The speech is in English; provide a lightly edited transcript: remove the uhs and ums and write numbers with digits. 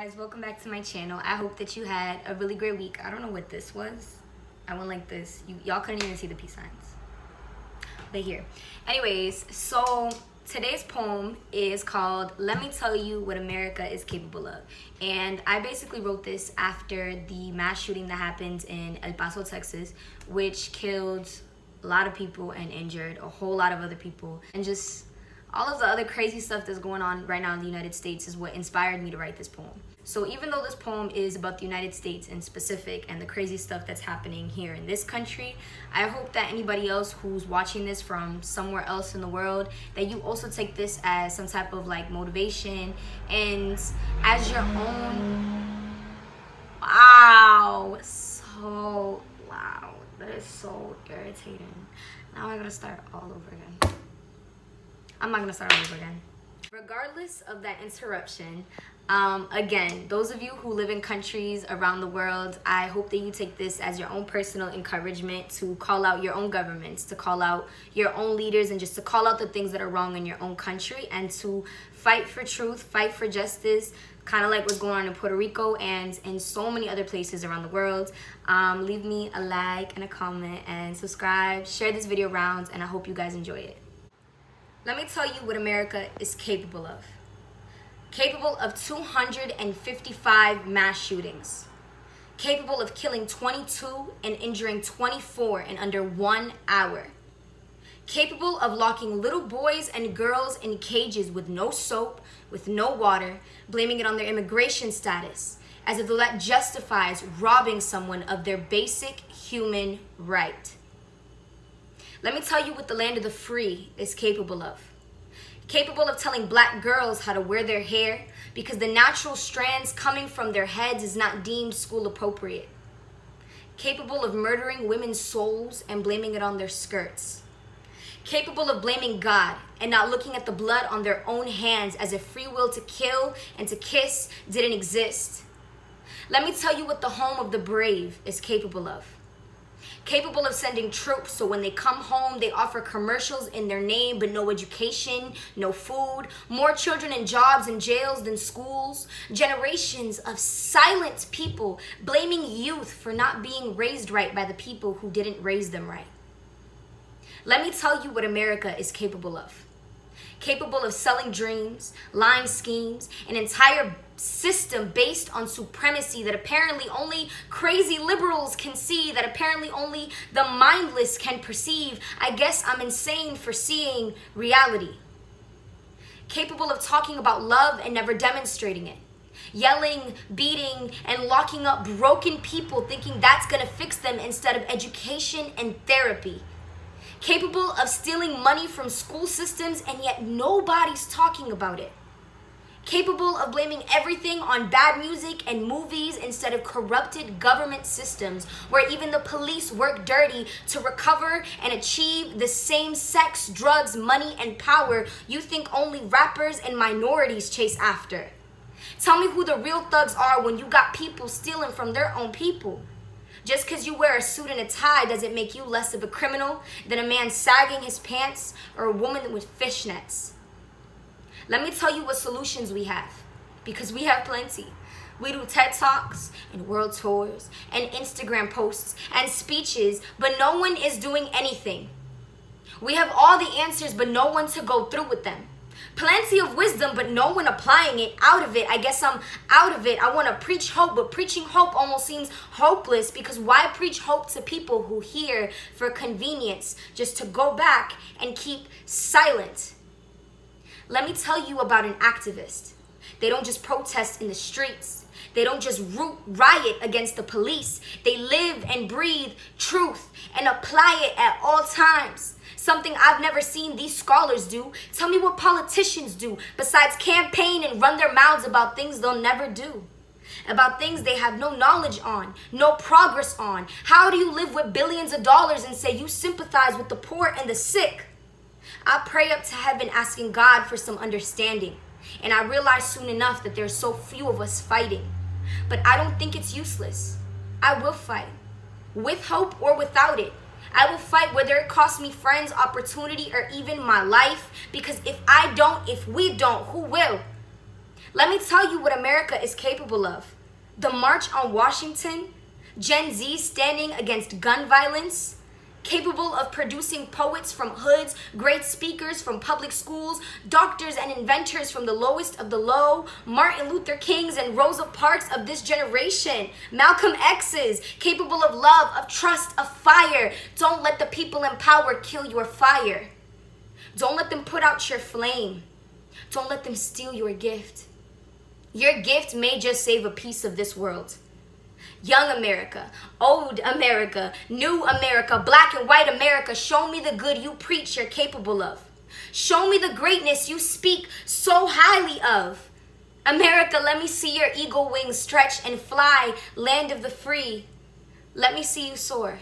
guys, welcome back to my channel. I hope that you had a really great week. I don't know what this was. I went like this. Y'all couldn't even see the peace signs. But here. Anyways, so today's poem is called Let Me Tell You What America Is Capable Of. And I basically wrote this after the mass shooting that happened in El Paso, Texas, which killed a lot of people and injured a whole lot of other people. And just all of the other crazy stuff that's going on right now in the United States is what inspired me to write this poem. So even though this poem is about the United States in specific and the crazy stuff that's happening here in this country, I hope that anybody else who's watching this from somewhere else in the world, that you also take this as some type of like motivation and as your own. Wow, so loud. That is so irritating. Now I gotta start all over again. I'm not gonna start all over again. Regardless of that interruption, again, those of you who live in countries around the world, I hope that you take this as your own personal encouragement to call out your own governments, to call out your own leaders, and just to call out the things that are wrong in your own country and to fight for truth, fight for justice, kind of like what's going on in Puerto Rico and in so many other places around the world. Leave me a like and a comment and subscribe, share this video around, and I hope you guys enjoy it. Let me tell you what America is capable of. Capable of 255 mass shootings. Capable of killing 22 and injuring 24 in under 1 hour. Capable of locking little boys and girls in cages with no soap, with no water, blaming it on their immigration status, as if that justifies robbing someone of their basic human right. Let me tell you what the land of the free is capable of. Capable of telling black girls how to wear their hair because the natural strands coming from their heads is not deemed school appropriate. Capable of murdering women's souls and blaming it on their skirts. Capable of blaming God and not looking at the blood on their own hands as if free will to kill and to kiss didn't exist. Let me tell you what the home of the brave is capable of. Capable of sending troops so when they come home, they offer commercials in their name, but no education, no food, more children in jobs and jails than schools, generations of silent people blaming youth for not being raised right by the people who didn't raise them right. Let me tell you what America is capable of. Capable of selling dreams, lying schemes, an entire system based on supremacy that apparently only crazy liberals can see, that apparently only the mindless can perceive. I guess I'm insane for seeing reality. Capable of talking about love and never demonstrating it. Yelling, beating, and locking up broken people thinking that's gonna fix them instead of education and therapy. Capable of stealing money from school systems and yet nobody's talking about it. Capable of blaming everything on bad music and movies instead of corrupted government systems where even the police work dirty to recover and achieve the same sex, drugs, money, and power you think only rappers and minorities chase after. Tell me who the real thugs are when you got people stealing from their own people. Just because you wear a suit and a tie doesn't make you less of a criminal than a man sagging his pants or a woman with fishnets. Let me tell you what solutions we have, because we have plenty. We do TED Talks and world tours and Instagram posts and speeches, but no one is doing anything. We have all the answers, but no one to go through with them. Plenty of wisdom, but no one applying it. Out of it. I guess I'm out of it. I want to preach hope, but preaching hope almost seems hopeless because why preach hope to people who hear for convenience just to go back and keep silent? Let me tell you about an activist. They don't just protest in the streets. They don't just riot against the police. They live and breathe truth and apply it at all times. Something I've never seen these scholars do. Tell me what politicians do besides campaign and run their mouths about things they'll never do. About things they have no knowledge on, no progress on. How do you live with billions of dollars and say you sympathize with the poor and the sick? I pray up to heaven asking God for some understanding. And I realize soon enough that there's so few of us fighting. But I don't think it's useless. I will fight. With hope or without it. I will fight whether it costs me friends, opportunity, or even my life. Because if I don't, if we don't, who will? Let me tell you what America is capable of. The March on Washington, Gen Z standing against gun violence, capable of producing poets from hoods, great speakers from public schools, doctors and inventors from the lowest of the low, Martin Luther Kings and Rosa Parks of this generation, Malcolm X's, capable of love, of trust, of fire. Don't let the people in power kill your fire. Don't let them put out your flame. Don't let them steal your gift. Your gift may just save a piece of this world. Young America, old America, new America, black and white America, show me the good you preach you're capable of. Show me the greatness you speak so highly of. America, let me see your eagle wings stretch and fly, land of the free. Let me see you soar.